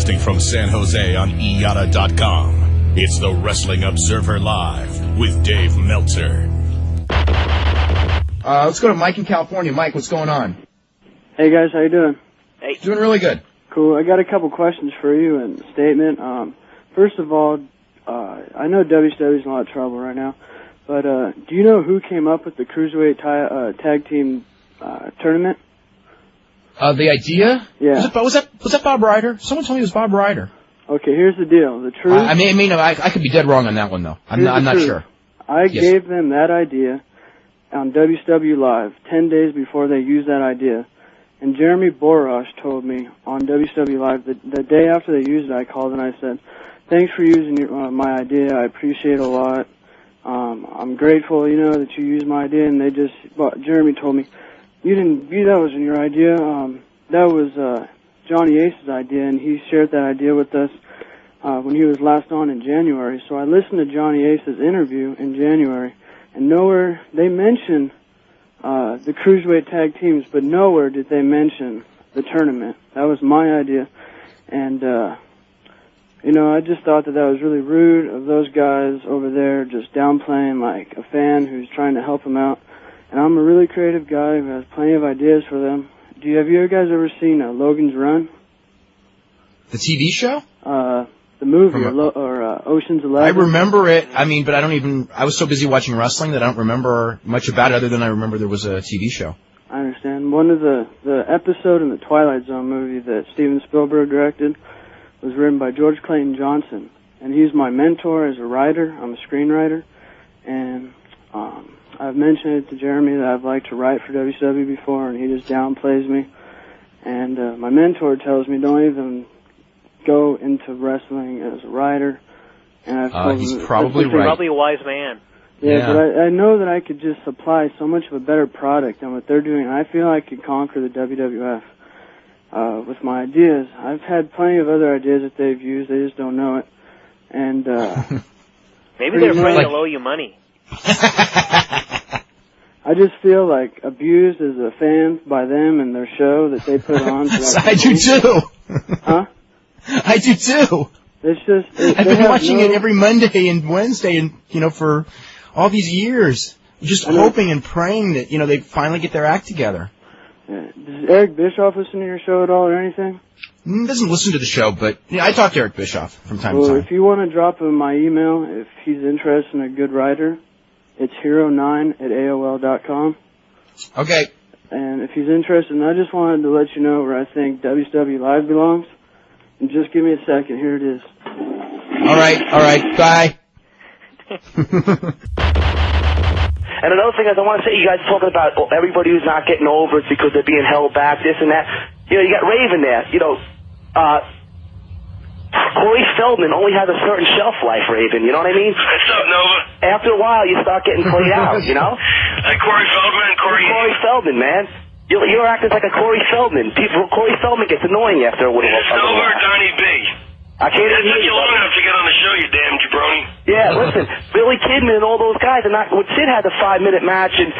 Broadcasting from San Jose on Eyada.com. It's the Wrestling Observer Live with Dave Meltzer. Let's go to Mike in California. Mike, what's going on? Hey guys, how you doing? Hey. Doing really good. Cool. I got a couple questions for you and a statement. First of all, I know WCW's in a lot of trouble right now, but do you know who came up with the Cruiserweight tag team tournament? The idea? Yeah. Was that Bob Ryder? Someone told me it was Bob Ryder. Okay, here's the deal. The truth. I could be dead wrong on that one though. I'm not sure. I gave them that idea on WCW Live 10 days before they used that idea. And Jeremy Borash told me on WCW Live the day after they used it, I called and I said, thanks for using my idea. I appreciate it a lot. I'm grateful, that you used my idea. And Jeremy told me, that wasn't your idea. That was Johnny Ace's idea, and he shared that idea with us when he was last on in January. So I listened to Johnny Ace's interview in January, and nowhere they mention the Cruiserweight tag teams, but nowhere did they mention the tournament. That was my idea, and I just thought that was really rude of those guys over there, just downplaying like a fan who's trying to help them out. And I'm a really creative guy who has plenty of ideas for them. Have you guys ever seen Logan's Run? The TV show? The movie, or Ocean's 11. I remember it, but I was so busy watching wrestling that I don't remember much about it other than I remember there was a TV show. I understand. One of the episode in the Twilight Zone movie that Steven Spielberg directed was written by George Clayton Johnson. And he's my mentor as a writer. I'm a screenwriter. And I've mentioned it to Jeremy that I've liked to write for WCW before, and he just downplays me. And my mentor tells me don't even go into wrestling as a writer. And I've told he's him probably right. He's probably a wise man. Yeah, but I know that I could just supply so much of a better product than what they're doing. And I feel I could conquer the WWF with my ideas. I've had plenty of other ideas that they've used. They just don't know it. And maybe they're afraid to owe you money. I just feel like abused as a fan by them and their show that they put on. I do too. Huh? I do too. It's just I've been watching it every Monday and Wednesday, and for all these years, just hoping and praying that they finally get their act together. Yeah. Does Eric Bischoff listen to your show at all or anything? He doesn't listen to the show, but I talk to Eric Bischoff from time to time. Well, if you want to drop him my email, if he's interested in a good writer, it's hero9@AOL.com. Okay. And if he's interested, and I just wanted to let you know where I think WCW Live belongs. And just give me a second. Here it is. All right. Bye. And another thing is, I want to say, you guys are talking about everybody who's not getting over it because they're being held back, this and that. You got Raven there. Corey Feldman only has a certain shelf life, Raven. You know what I mean? What's up, Nova? After a while, you start getting played out, Like Corey Feldman, Corey Feldman, man. You're acting like a Corey Feldman. Corey Feldman gets annoying after a while. Is it Nova or Donnie B? I can't even hear you long enough to get on the show, you damn jabroni. Yeah, listen, Billy Kidman and all those guys are not. When Sid had the 5-minute match, and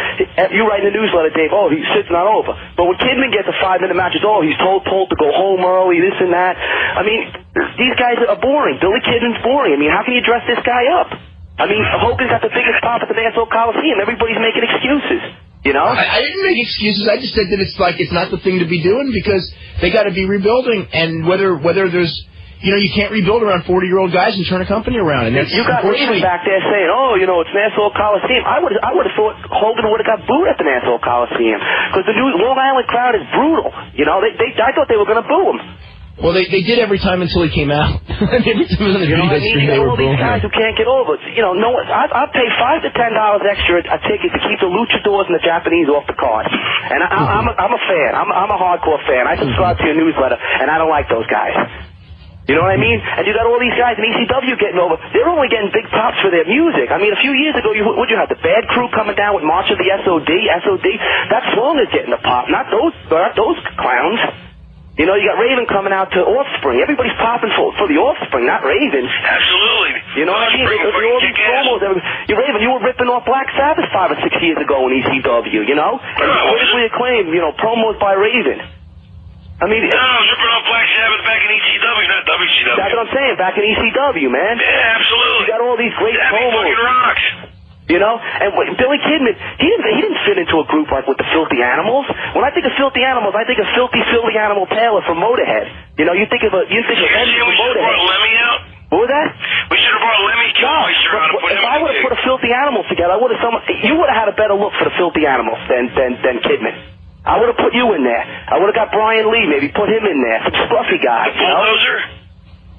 you write in the newsletter, Dave, Sid's not over. But when Kidman gets a 5-minute match, it's he's told to go home early, this and that. I mean, these guys are boring. Billy Kidman's boring. I mean, how can you dress this guy up? I mean, Hogan's got the biggest pop at the Nassau Coliseum. Everybody's making excuses. I didn't make excuses. I just said that it's not the thing to be doing because they got to be rebuilding, and whether there's. You can't rebuild around 40-year-old guys and turn a company around. And you got Raven back there saying, it's Nassau Coliseum. I would have thought Hogan would have got booed at the Nassau Coliseum because the new Long Island crowd is brutal. I thought they were going to boo him. Well, they did every time until he came out. Every time it was on the video stream, they were booing. All these guys who can't get over it. I'd pay $5 to $10 extra a ticket to keep the luchadors and the Japanese off the card. And I'm a fan. I'm a hardcore fan. I subscribe to your newsletter, and I don't like those guys. You know what I mean? And you got all these guys in ECW getting over. They're only getting big pops for their music. I mean, a few years ago, would you have the Bad Crew coming down with March of the SOD? That song is getting a pop, not those clowns. You got Raven coming out to Offspring. Everybody's popping for the Offspring, not Raven. Absolutely. You know what I mean? All these promos. Raven, you were ripping off Black Sabbath 5 or 6 years ago in ECW, And critically acclaimed, promos by Raven. I mean, no, I was ripping off Black Sabbath back in ECW, not WCW. That's what I'm saying, back in ECW, man. Yeah, absolutely. You got all these great promos. Fucking rocks. You know, and Billy Kidman, he didn't fit into a group like with the Filthy Animals. When I think of Filthy Animals, I think of Filthy Animal Taylor from Motorhead. You know, you think of Lemmy from We should have Motorhead. brought Lemmy out. What was that? We should have brought Lemmy Kilmister out and put him if I would have put a Filthy Animals together, you would have had a better look for the Filthy Animals than Kidman. I would have put you in there. I would have got Brian Lee, maybe put him in there. Some scruffy guy. The Bulldozer?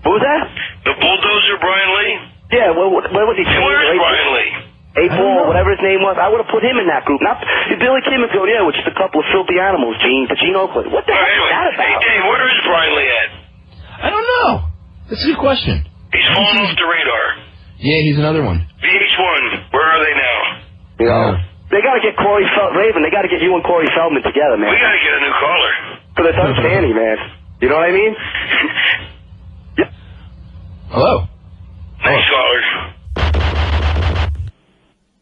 What was that? The Bulldozer, Brian Lee? Yeah, where was he? Where's Brian Lee? 8-Ball, whatever his name was. I would have put him in that group. Not Billy Kidman's going, yeah, with just a couple of filthy animals, Gene Oakland. What the heck is that about? Hey, Dave, where is Brian Lee at? I don't know. That's a good question. He's fallen off the radar. Yeah, he's another one. VH1, where are they now? You know, they got to get Raven. They got to get you and Corey Feldman together, man. We got to get a new caller. For the uncanny, man. You know what I mean? Yeah. Hello. Nice caller.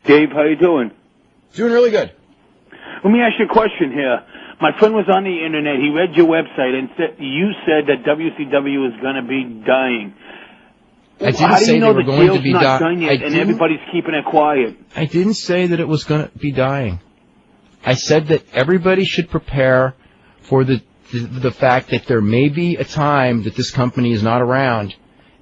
Dave, how you doing? Doing really good. Let me ask you a question here. My friend was on the internet. He read your website and you said that WCW is going to be dying. I didn't How do say you know they were the going to deal's be not done yet and everybody's keeping it quiet? I didn't say that it was going to be dying. I said that everybody should prepare for the fact that there may be a time that this company is not around,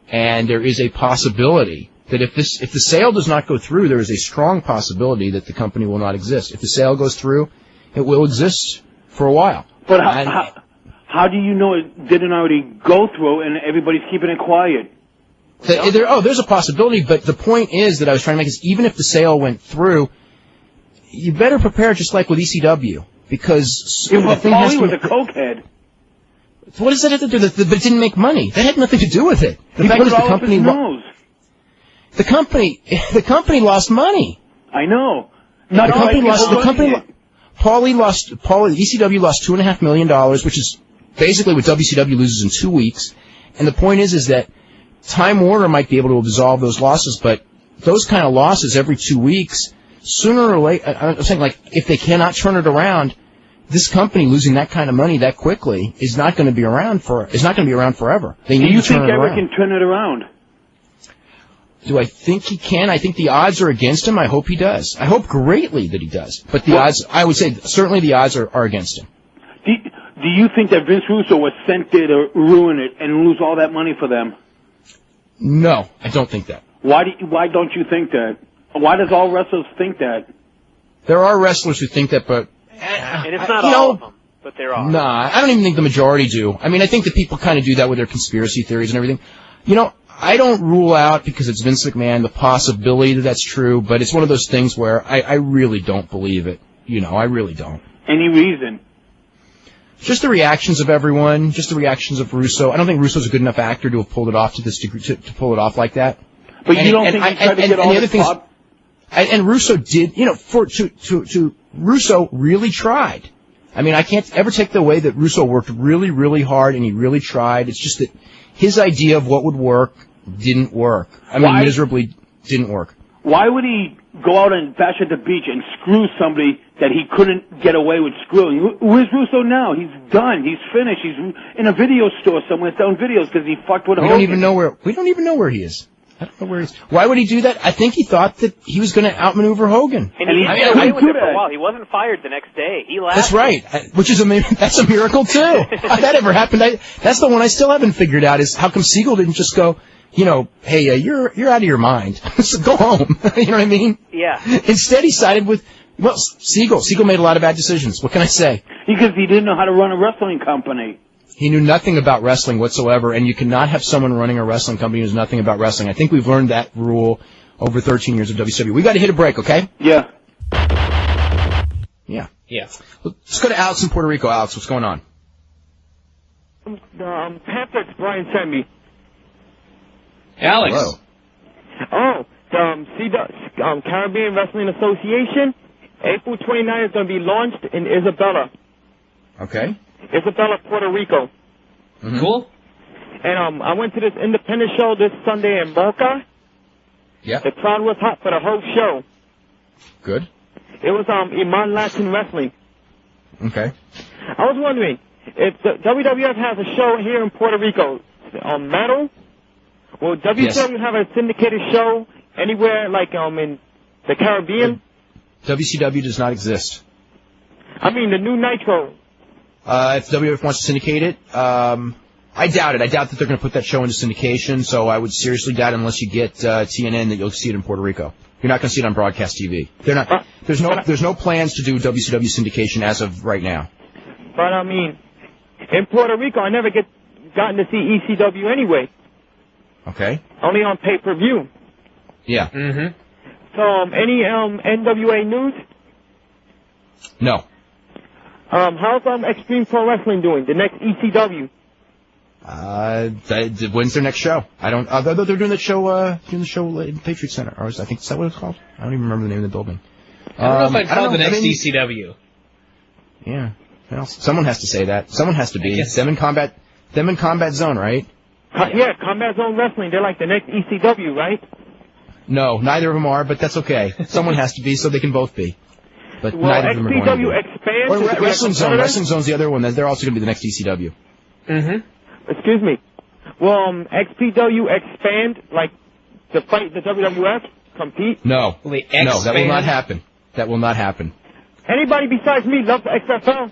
and there is a possibility that if the sale does not go through, there is a strong possibility that the company will not exist. If the sale goes through, it will exist for a while. But how do you know it didn't already go through and everybody's keeping it quiet? There's a possibility, but the point is that I was trying to make is even if the sale went through, you better prepare just like with ECW, because Paulie was a cokehead. What does that have to do with it? But it didn't make money. That had nothing to do with it. He put it all up his nose. The company lost money. I know. ECW lost $2.5 million, which is basically what WCW loses in 2 weeks. And the point is that Time Warner might be able to absolve those losses, but those kind of losses every 2 weeks, sooner or later, I'm saying, like, if they cannot turn it around, this company losing that kind of money that quickly is not going to be around forever. They need to turn it around. Do you think Eric can turn it around? Do I think he can? I think the odds are against him. I hope he does. I hope greatly that he does. But the odds, I would say, certainly the odds are against him. Do you think that Vince Russo was sent there to ruin it and lose all that money for them? No, I don't think that. Why don't you think that? Why does all wrestlers think that? There are wrestlers who think that, but... and it's not all of them, but there are. Nah, I don't even think the majority do. I mean, I think that people kind of do that with their conspiracy theories and everything. You know, I don't rule out, because it's Vince McMahon, the possibility that that's true, but it's one of those things where I really don't believe it. You know, I really don't. Any reason? Just the reactions of everyone, just the reactions of Russo. I don't think Russo's a good enough actor to have pulled it off to this degree, to pull it off like that. But you don't think he tried to get all the pop? And Russo did, you know, Russo really tried. I mean, I can't ever take the way that Russo worked really, really hard, and he really tried. It's just that his idea of what would work didn't work. I mean, miserably didn't work. Why would he go out and bash at the beach and screw somebody that he couldn't get away with screwing? Where's Russo now? He's done. He's finished. He's in a video store somewhere selling videos because he fucked with Hogan. We don't even know where he is. I don't know where he is. Why would he do that? I think he thought that he was going to outmaneuver Hogan. And he got away with it for a while. He wasn't fired the next day. He laughed. That's right. That's a miracle too. How that ever happened? That's the one I still haven't figured out. Is how come Siegel didn't just go, you know, hey, you're out of your mind. So go home. You know what I mean? Yeah. Instead, he sided with Siegel. Siegel made a lot of bad decisions. What can I say? Because he didn't know how to run a wrestling company. He knew nothing about wrestling whatsoever, and you cannot have someone running a wrestling company who knows nothing about wrestling. I think we've learned that rule over 13 years of WCW. We got to hit a break, okay? Yeah. Yeah. Let's go to Alex in Puerto Rico. Alex, what's going on? The pamphlets Brian sent me. Alex. Hello. The Caribbean Wrestling Association, April 29th is going to be launched in Isabela. Okay. Isabela, Puerto Rico. Mm-hmm. Cool. And I went to this independent show this Sunday in Boca. Yeah. The crowd was hot for the whole show. Good. It was Iman Latin Wrestling. Okay. I was wondering, if the WWF has a show here in Puerto Rico on metal, will WCW have a syndicated show anywhere like in the Caribbean? WCW does not exist. I mean, the new Nitro. If WWF wants to syndicate it, I doubt it. I doubt that they're going to put that show into syndication, so I would seriously doubt unless you get TNN that you'll see it in Puerto Rico. You're not going to see it on broadcast TV. They're not. There's no plans to do WCW syndication as of right now. But I mean, in Puerto Rico, I never gotten to see ECW anyway. Okay. Only on pay-per-view. Yeah. Mm-hmm. So, any NWA news? No. How's Extreme Pro Wrestling doing? The next ECW? When's their next show? I don't. They're doing the show in Patriot Center, or I think is that what it's called? I don't even remember the name of the building. I don't know if I'd call it the next ECW. Yeah. Well, someone has to say that. Someone has to be. Them in Combat Zone, right? Yeah, Combat Zone Wrestling. They're like the next ECW, right? No, neither of them are, but that's okay. Someone has to be, so they can both be. But neither of them are going to be. Expands. Or Wrestling Zone. Wrestling Zone's the other one. They're also going to be the next ECW. Mm-hmm. Excuse me. Will XPW expand, like, to fight the WWF? Compete? No. No, that will not happen. That will not happen. Anybody besides me love the XFL?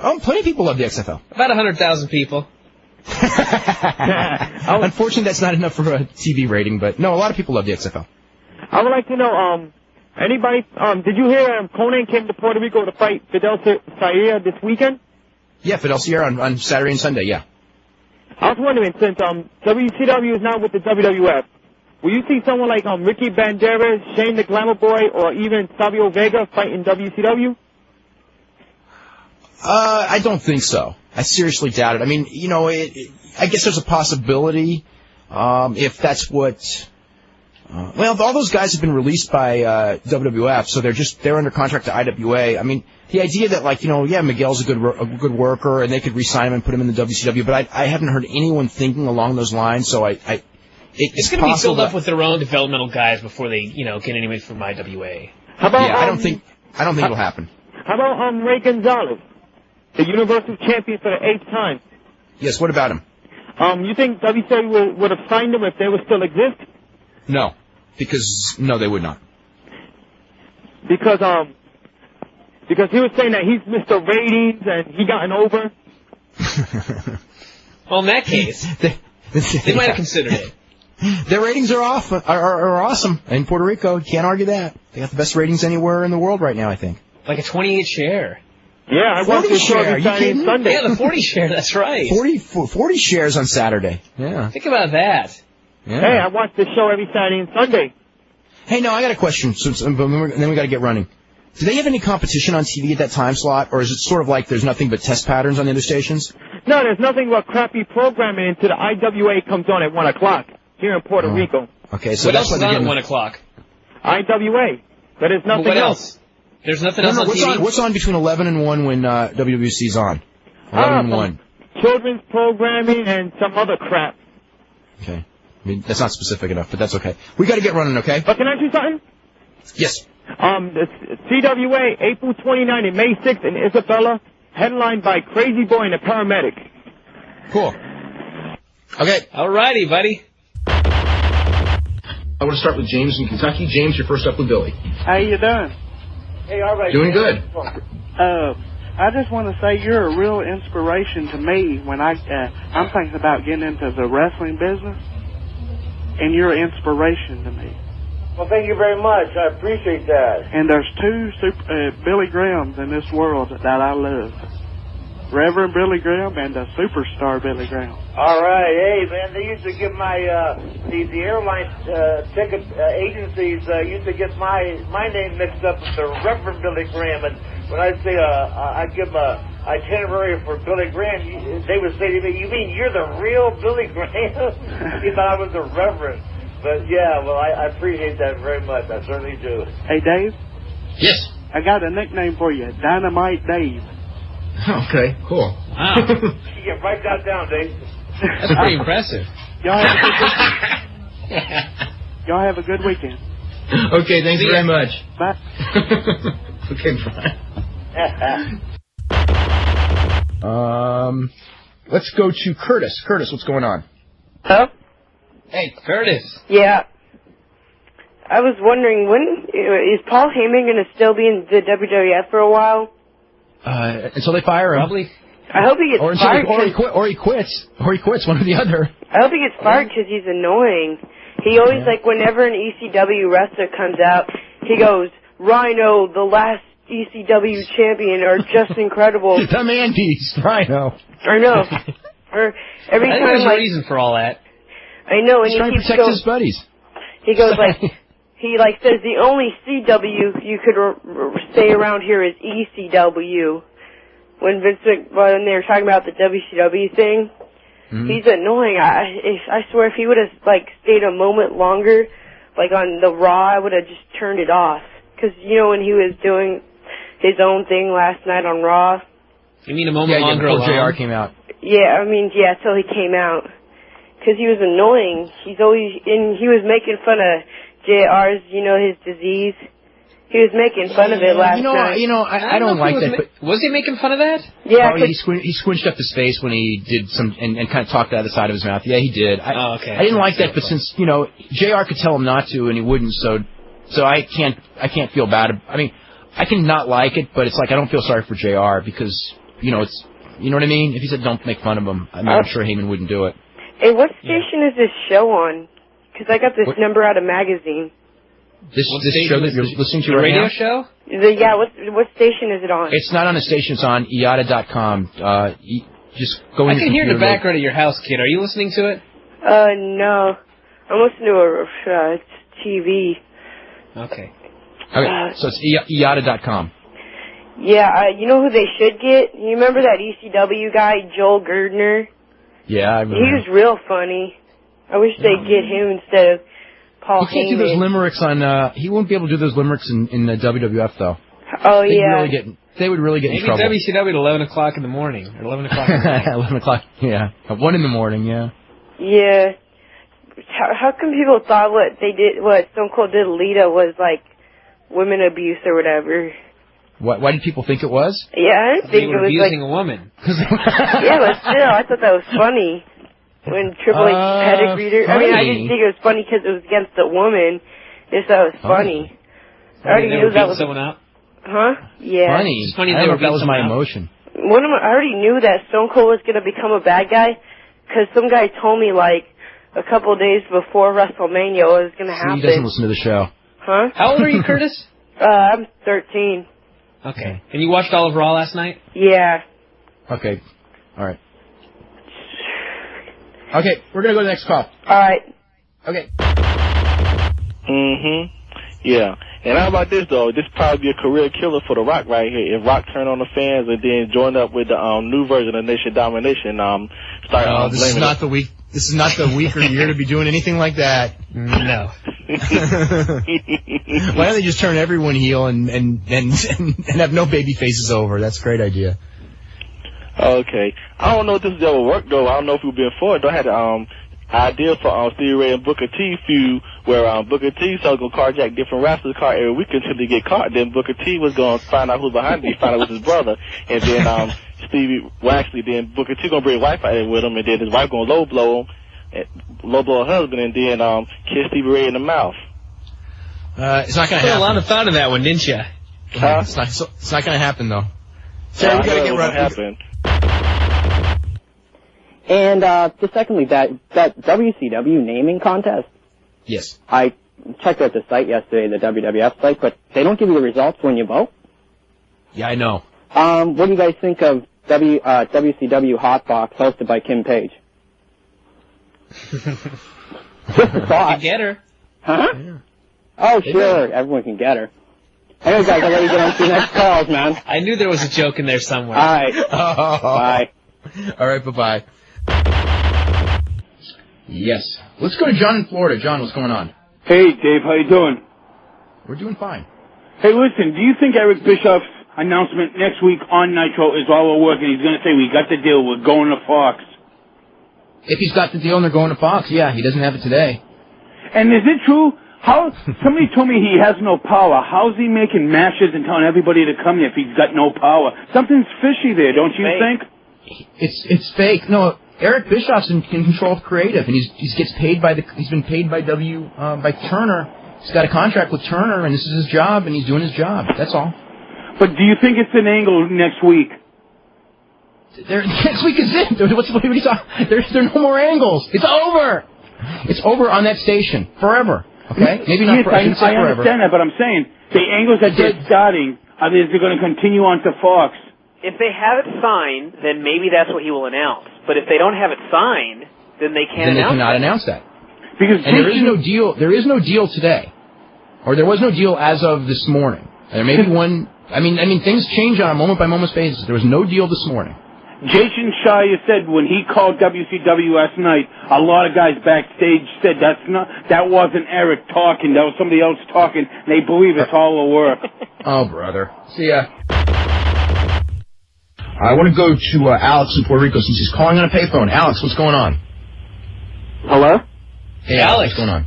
Oh, plenty of people love the XFL. About 100,000 people. Unfortunately, that's not enough for a TV rating, but no, a lot of people love the XFL. I would like to know, anybody, did you hear Conan came to Puerto Rico to fight Fidel Sierra this weekend? Yeah, Fidel Sierra on Saturday and Sunday, yeah. I was wondering, since WCW is now with the WWF, will you see someone like Ricky Banderas, Shane the Glamour Boy, or even Savio Vega fight in WCW? I don't think so. I seriously doubt it. I mean, I guess there's a possibility, if that's what... well, all those guys have been released by WWF, so they're under contract to IWA. I mean, the idea that, Miguel's a good worker, and they could re-sign him and put him in the WCW, but I haven't heard anyone thinking along those lines, so it's going to be filled up with their own developmental guys before they, get anybody from IWA. How about, I don't think it'll happen. How about Ray Gonzalez, the Universal Champion for the 8th time? Yes, what about him? You think WCW would have signed him if they would still exist? No, no, they would not. Because he was saying that he's Mr. Ratings and he gotten over. Well, in that case, they might have considered it. Their ratings are awesome in Puerto Rico. You can't argue that. They got the best ratings anywhere in the world right now, I think. Like a 28 share. Yeah, I watched the show every Sunday. Yeah, the 40 share, that's right. 40 shares on Saturday. Yeah. Think about that. Yeah. Hey, I watch this show every Saturday and Sunday. Hey, no, I got a question, and then we got to get running. Do they have any competition on TV at that time slot, or is it sort of like there's nothing but test patterns on the other stations? No, there's nothing but crappy programming until the IWA comes on at 1 o'clock here in Puerto Rico. Okay, so what that's else is on at 1 o'clock? IWA. But there's nothing what else. There's nothing else on TV? What's on between 11 and 1 when WWC's on? 11 and 1. Children's programming and some other crap. Okay. I mean, that's not specific enough, but that's okay. We got to get running, okay? But can I do something? Yes. The CWA, April 29 and May 6th in Isabella, headlined by Crazy Boy and a Paramedic. Cool. Okay. Alrighty, buddy. I want to start with James in Kentucky. James, you're first up with Billy. How you doing? Hey, all right. Doing good. I just want to say you're a real inspiration to me when I'm thinking about getting into the wrestling business, and you're an inspiration to me. Well, thank you very much. I appreciate that. And there's two Billy Grahams in this world that I love. Reverend Billy Graham and the superstar Billy Graham. All right. Hey, man, they used to give my, the airline ticket agencies used to get my name mixed up with the Reverend Billy Graham. And when I say I give a itinerary for Billy Graham, they would say to me, "You mean you're the real Billy Graham?" He thought I was the Reverend. But, yeah, well, I appreciate that very much. I certainly do. Hey, Dave? Yes? I got a nickname for you, Dynamite Dave. Okay, cool. Wow. Yeah, write that down, Dave. That's pretty impressive. Y'all have a good weekend. Okay, thanks very much. Bye. Okay, bye. Let's go to Curtis. Curtis, what's going on? Hello? Hey, Curtis. Yeah. I was wondering, when is Paul Heyman going to still be in the WWF for a while? Until they fire him. Probably. I hope he gets fired. Or he quits. Or he quits, one or the other. I hope he gets fired because he's annoying. He always, like, whenever an ECW wrestler comes out, he goes, Rhino, the last ECW champion, are just incredible. The Mandy's, Rhino. I know. Or every I think time, there's a reason for all that. I know, and he's trying to protect his buddies. He goes like, he like says the only CW you could stay around here is ECW. When they were talking about the WCW thing, he's annoying. I swear, if he would have like stayed a moment longer, like on the Raw, I would have just turned it off. Because you know when he was doing his own thing last night on Raw. You mean a moment longer before alone? JR came out. Yeah, I mean, yeah, till he came out. Because he was annoying. He was making fun of JR's, you know, his disease. He was making fun of it last night. I don't like that. But was he making fun of that? Yeah. He squinched up his face when he did some, and kind of talked out of the side of his mouth. Yeah, he did. Okay. I didn't like that, but since, JR could tell him not to, and he wouldn't, so I can't feel bad. I mean, I can not like it, but it's like I don't feel sorry for JR because, it's, you know what I mean? If he said don't make fun of him, I'm sure Heyman wouldn't do it. Hey, what station is this show on? Because I got this number out of magazine. This show that you're listening to right now? The radio show? Yeah, what station is it on? It's not on a station. It's on Eyada.com. Just go in. I can hear in the background of your house, kid. Are you listening to it? No. I'm listening to a TV. Okay. Okay, so it's Eyada.com. Yeah, you know who they should get? You remember that ECW guy, Joel Girdner? Yeah, I remember. He was real funny. I wish they'd get him instead of Paul Heyman. He can't do those limericks on, he won't be able to do those limericks in the WWF, though. Oh, yeah. They would really get in trouble. Maybe WCW at 11 o'clock in the morning, or 11 o'clock at night. 11 o'clock, yeah. At 1 in the morning, yeah. Yeah. How come people thought what Stone Cold did to Lita was, like, women abuse or whatever? Why did people think it was? Yeah, I didn't think it was abusing a woman. Yeah, but still, I thought that was funny. When Triple H pedigreed her. I mean, I didn't think it was funny because it was against a woman. Just thought it was funny. I already knew that was someone out. Huh? Yeah. Funny. It's funny I don't know if that was my emotion. I already knew that Stone Cold was going to become a bad guy because some guy told me like a couple of days before WrestleMania it was going to happen. He doesn't listen to the show. Huh? How old are you, Curtis? I'm 13. Okay. And you watched all of Raw last night? Yeah. Okay. All right. Okay, we're going to go to the next call. All right. Okay. Yeah. And how about this, though? This probably be a career killer for The Rock right here. If Rock turned on the fans and then joined up with the new version of Nation Domination, this is not the weaker year to be doing anything like that. No. Why don't they just turn everyone heel and have no baby faces over? That's a great idea. Okay. I don't know if this will ever work, though. I don't know if we've been for it. I had an idea for Stevie Ray and Booker T feud where Booker T started going to carjack different wrestlers' car every week until they get caught. Then Booker T was going to find out who's behind it. He found out it was his brother. And then then Booker T going to bring his wife out there with him, and then his wife going to low blow her husband, and then kiss Stevie Ray in the mouth. It's not going to happen. You put a lot of thought in that one, didn't you? It's not going to happen, though. So we got to get right. Happen. And just secondly, that WCW naming contest. Yes. I checked out the site yesterday, the WWF site, but they don't give you the results when you vote. Yeah, I know. What do you guys think of WCW Hotbox hosted by Kim Page? Just a thought. You can get her. Huh? Yeah. Oh, sure. Everyone can get her. Anyway, guys, I'll let you get on to the next calls, man. I knew there was a joke in there somewhere. All right. Bye. All right, bye-bye. Yes. Let's go to John in Florida. John, what's going on? Hey, Dave, how you doing? We're doing fine. Hey, listen, do you think Eric Bischoff's announcement next week on Nitro is all will work and he's going to say, we got the deal, we're going to Fox? If he's got the deal and they're going to Fox, yeah, he doesn't have it today. And is it true? Somebody told me he has no power. How's he making matches and telling everybody to come if he's got no power? Something's fishy there, don't you think? It's fake. No, Eric Bischoff's in control of creative, and he's been paid by Turner. He's got a contract with Turner, and this is his job, and he's doing his job. That's all. But do you think it's an angle next week? Next week is it. What are you talking? There are no more angles. It's over. It's over on that station forever. Okay, maybe not. Yes, I understand that, but I'm saying the angles that they're starting are they going to continue on to Fox? If they have it signed, then maybe that's what he will announce. But if they don't have it signed, then they can't. Then they announce cannot it. announce that. Because there is no deal. There is no deal today, or there was no deal as of this morning. There may be one. I mean, things change on a moment by moment basis. There was no deal this morning. Jason Shire said when he called WCW last night, a lot of guys backstage said that wasn't Eric talking, that was somebody else talking. They believe it's all a work. Oh, brother. See ya. I want to go to Alex in Puerto Rico since he's calling on a payphone. Alex, what's going on? Hello? Hey, Alex, what's going on?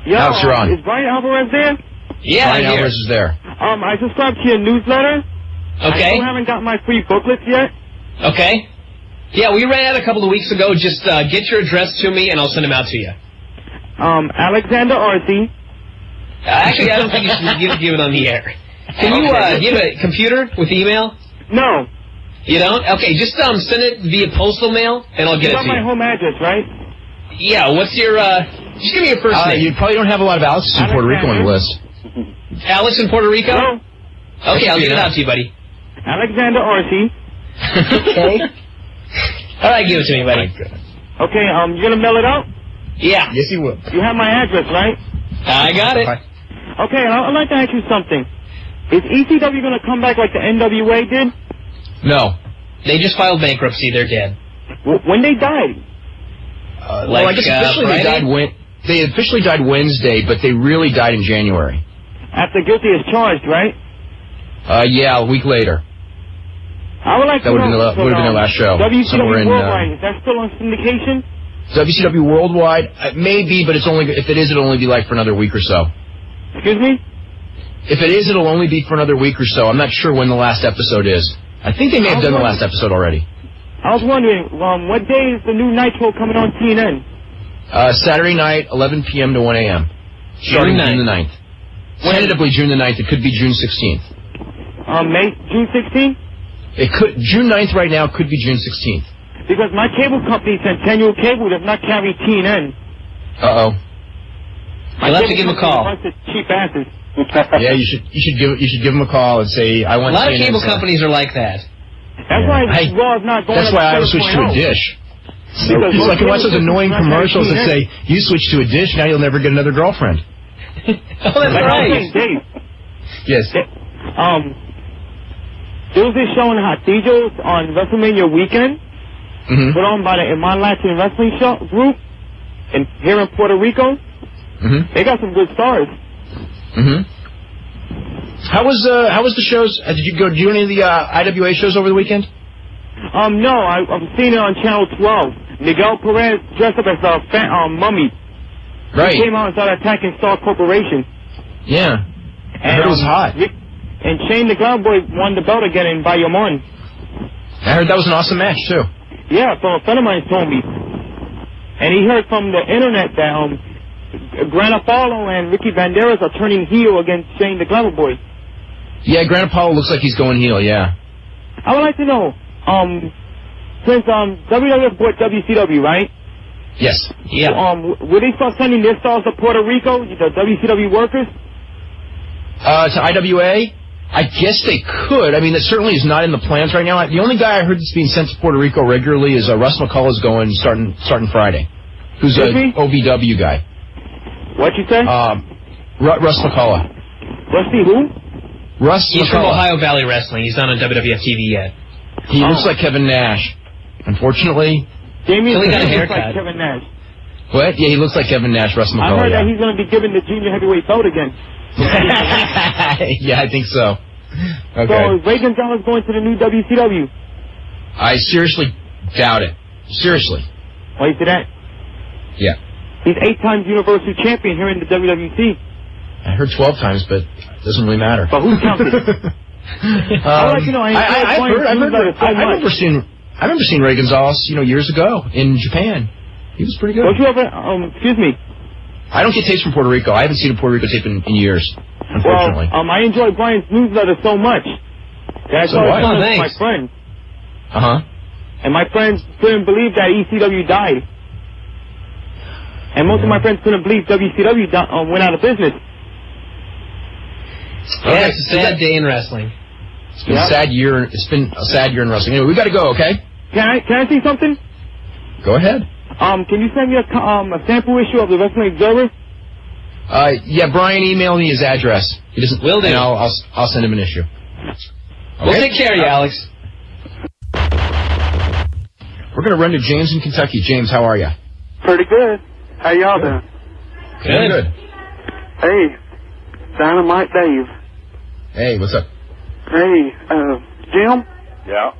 Yeah, Alex, you're on. Is Brian Alvarez there? Yeah, Brian Alvarez is there. I subscribed to your newsletter. Okay. I still haven't got my free booklets yet. Okay. Yeah, we ran out a couple of weeks ago. Just get your address to me, and I'll send them out to you. Alexander Arce. Actually, I don't think you should give it on the air. Can you give a computer with email? No. You don't? Okay, just send it via postal mail, and I'll get it to you. You got my home address, right? Yeah, what's your, just give me your first name. You probably don't have a lot of Alexes in Puerto Rico on your list. Alex in Puerto Rico? No. Okay, I'll get it out to you, buddy. Alexander Arce. Okay. All right, give it to me, buddy. Okay, you gonna mail it out? Yeah. Yes, you will. You have my address, right? I got it. Okay, I'd like to ask you something. Is ECW gonna come back like the NWA did? No. They just filed bankruptcy. They're dead. When they died? Well, I guess officially they officially died Wednesday, but they really died in January. After guilty as charged, right? Yeah, a week later. I would like that to would know. have been their last show. WCW Worldwide, is that still on syndication? WCW Worldwide, maybe, but if it is, it'll only be like for another week or so. Excuse me? If it is, it'll only be for another week or so. I'm not sure when the last episode is. I think they may have done the last episode already. I was wondering, what day is the new Nitro coming on TNN? Saturday night, 11 p.m. to 1 a.m. Starting June the 9th. Tentatively June the 9th. It could be June 16th. June 16th? It could. June 9th right now could be June 16th. Because my cable company, Centennial Cable, does not carry TNN. Uh-oh. You'll have to give him a call. A bunch of cheap asses. Yeah, you should give him a call and say, I want a lot TNN of cable companies are like that. That's why Raw's not going. That's why I switched to a dish. It's like watch those annoying commercials that say, you switch to a dish, now you'll never get another girlfriend. Oh, that's right. Dave. Yes. There was this show in Hatillos on WrestleMania weekend, put on by the Iman Latin Wrestling show group, here in Puerto Rico. They got some good stars. How was the shows? Did you go do any of the IWA shows over the weekend? No, I've seen it on Channel 12. Miguel Perez dressed up as a mummy. Right. He came out and started attacking Star Corporation. Yeah. I heard it was hot. And Shane the Clown Boy won the belt again in Bayamon. I heard that was an awesome match, too. Yeah, so a friend of mine told me. And he heard from the internet that Gran Apollo and Ricky Banderas are turning heel against Shane the Clown Boy. Yeah, Gran Apollo looks like he's going heel, yeah. I would like to know, since WWF bought WCW, right? Yes. Yeah. Will they start sending their stars to Puerto Rico, the WCW workers? To IWA? I guess they could. I mean, that certainly is not in the plans right now. The only guy I heard that's being sent to Puerto Rico regularly is Russ McCullough's going starting Friday. Who's an OVW guy. What you say? Russ McCullough. Rusty who? Russ He's McCullough. from Ohio Valley Wrestling. He's not on WWF TV yet. He looks like Kevin Nash. Unfortunately. Damien got a looks haircut. like Kevin Nash. What? Yeah, he looks like Kevin Nash, Russ McCullough. I heard that he's going to be given the junior heavyweight belt again. Yeah, I think so. Okay. So is Ray Gonzalez going to the new WCW? I seriously doubt it. Seriously. Why you say that? Yeah. He's 8 times Universal Champion here in the WWC. I heard 12 times, but it doesn't really matter. But who's counting? I'd like to know. I remember seeing Ray Gonzalez, years ago in Japan. He was pretty good. Don't you ever? Excuse me. I don't get tapes from Puerto Rico. I haven't seen a Puerto Rico tape in years, unfortunately. Well, I enjoy Brian's newsletter so much. That I started telling my friend. And my friends couldn't believe that ECW died. And most of my friends couldn't believe WCW went out of business. Yeah, it's a sad day in wrestling. It's been a sad year. It's been a sad year in wrestling. Anyway, we got to go. Okay? Can I say something? Go ahead. Can you send me a sample issue of the Wrestling Observer? Yeah, Brian emailed me his address. He doesn't. Will do. And I'll send him an issue. Okay? We'll take care of you, Alex. We're going to run to James in Kentucky. James, how are you? Pretty good. How y'all doing? Good. Hey, Dynamite Dave. Hey, what's up? Hey, Jim? Yeah?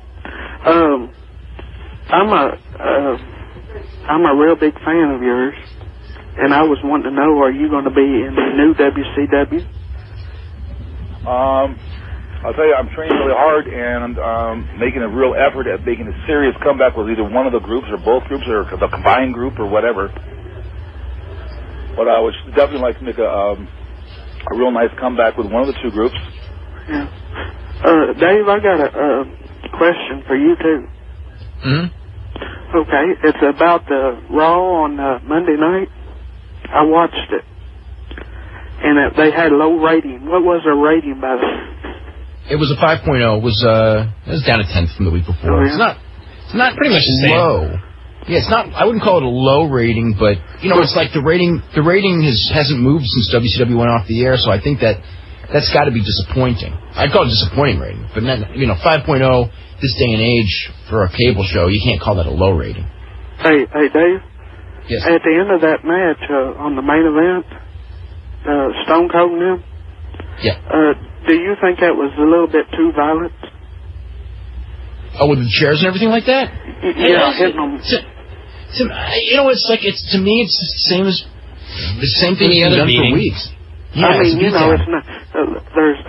I'm a real big fan of yours, and I was wanting to know, are you going to be in the new WCW? I'll tell you, I'm training really hard and making a real effort at making a serious comeback with either one of the groups or both groups or the combined group or whatever. But I would definitely like to make a real nice comeback with one of the two groups. Yeah. Dave, I got a question for you too. Okay, it's about the Raw on Monday night. I watched it, and they had low rating. What was their rating by the? It was a 5.0. It was down a 10th from the week before. Oh, yeah. It's not pretty much low. Yeah, it's not. I wouldn't call it a low rating, but it's like the rating hasn't moved since WCW went off the air. So I think that's got to be disappointing. I'd call it a disappointing rating, but 5.0 this day and age for a cable show, you can't call that a low rating. Hey, Dave. Yes. At the end of that match on the main event, Stone Cold and them. Yeah. Do you think that was a little bit too violent? Oh, with the chairs and everything like that? Yeah, hitting them. To me, it's the same thing you've done for weeks. Yeah, I mean, it's not. There's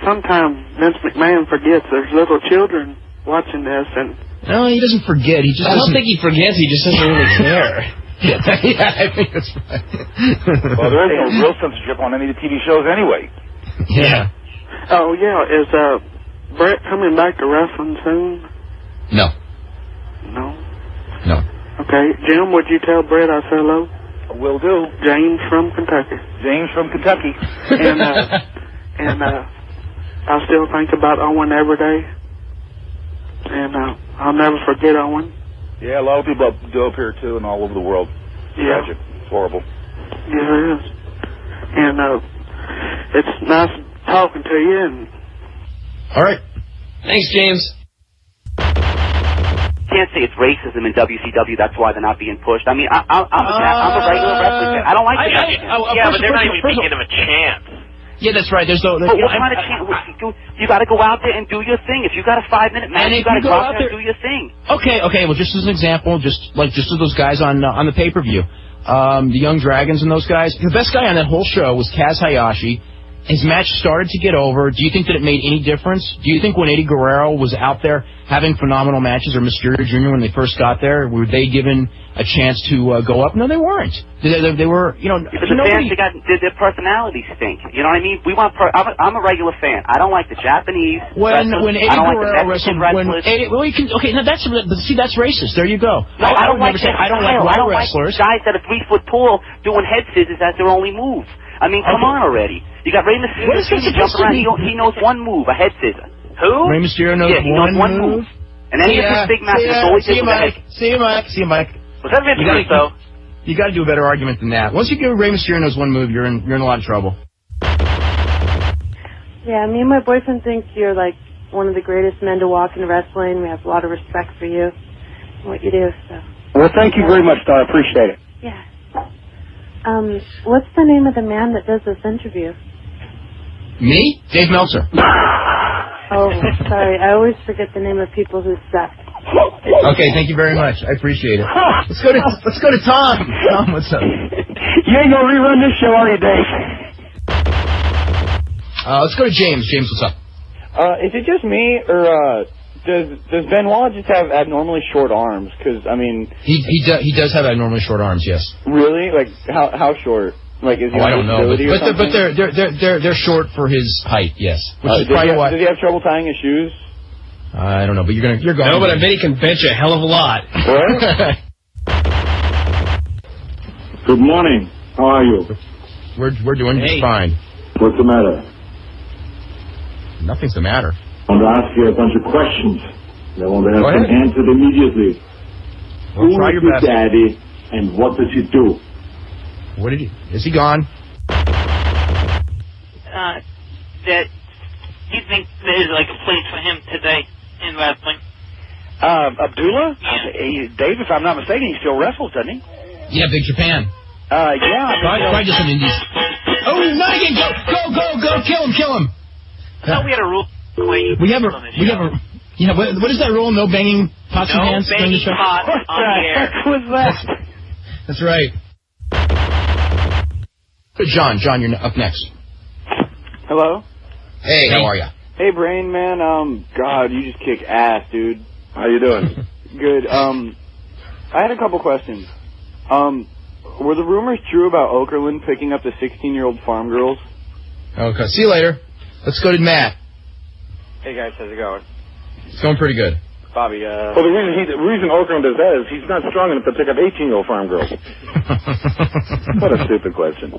sometimes Vince McMahon forgets there's little children watching this, and no, he doesn't forget. He just. I don't think he forgets. He just doesn't really care. Yeah, I think that's right. Well, there is no real censorship on any of the TV shows anyway. Yeah. Oh yeah, is Brett coming back to wrestling soon? No. Okay, Jim, would you tell Brett I say hello? Will do. James from Kentucky. And I still think about Owen every day, and I'll never forget Owen. Yeah, a lot of people do up here too, and all over the world. Yeah. Tragic. It's horrible. Yeah, it is. And it's nice talking to you. And all right. Thanks, James. Can't say it's racism in WCW. That's why they're not being pushed. I mean, I'm a regular wrestling fan. I don't like but they're not even giving him a chance. Yeah, that's right. There's no. What kind of chance? You got to go out there and do your thing. If you got a 5-minute match, you got to go out there and do your thing. Okay. Well, just as an example, just as those guys on the pay-per-view, the Young Dragons and those guys. The best guy on that whole show was Kaz Hayashi. His match started to get over. Do you think that it made any difference? Do you think when Eddie Guerrero was out there having phenomenal matches, or Mysterio Jr. when they first got there, were they given a chance to go up? No, they weren't. They were, But the fans, their personalities stink. You know what I mean? I'm a regular fan. I don't like the Japanese when Eddie Guerrero wrestled. That's racist. There you go. No, I don't like wrestlers. Guys that are 3 foot tall doing head scissors as their only move. I mean, come on already. You got Rey Mysterio jump around. He knows one move, a head scissor. Who? Rey Mysterio knows one move. And any of his big matches always hit with a head. See you, Mike. Was that Vince Russo? You got to do a better argument than that. Once you give Rey Mysterio knows one move, you're in a lot of trouble. Yeah, me and my boyfriend think you're like one of the greatest men to walk in wrestling. We have a lot of respect for you and what you do. So. Well, thank you very much, Don. I appreciate it. Yeah. What's the name of the man that does this interview? Me? Dave Meltzer. Oh, sorry. I always forget the name of people who suck. Okay, thank you very much. I appreciate it. Let's go to Tom. Tom, what's up? You ain't gonna rerun this show, are you, Dave? Let's go to James. James, what's up? Is it just me, or does Benoit just have abnormally short arms? Because I mean, he does have abnormally short arms. Yes. Really? Like how short? Like is he I don't know, but they're they're short for his height. Yes. Which is does he have trouble tying his shoes? I don't know, but you're going. No, but I bet he can bench a hell of a lot. What? Good morning. How are you? We're doing just fine. What's the matter? Nothing's the matter. I want to ask you a bunch of questions. I want to have them answered immediately. Well, try your best. Who is your daddy, and what does he do? What did he? Is he gone? That you think there's like a place for him today in wrestling? Abdullah? Yeah. Dave, if I'm not mistaken, he still wrestles, doesn't he? Yeah, Big Japan. Yeah. Try just some indies. Oh, not again! Go! Kill him! I thought we had a rule. We have a. Yeah, what is that rule? No banging pots and pans? No banging pots on the air. What was that? That's right. John, you're up next. Hello? Hey, how are you? Hey, Brain Man. God, you just kick ass, dude. How you doing? Good. I had a couple questions. Were the rumors true about Okerlund picking up the 16-year-old farm girls? Okay, see you later. Let's go to Matt. Hey guys, how's it going? It's going pretty good. Bobby, Well, the reason Oakland does that is he's not strong enough to pick up 18-year-old farm girls. What a stupid question.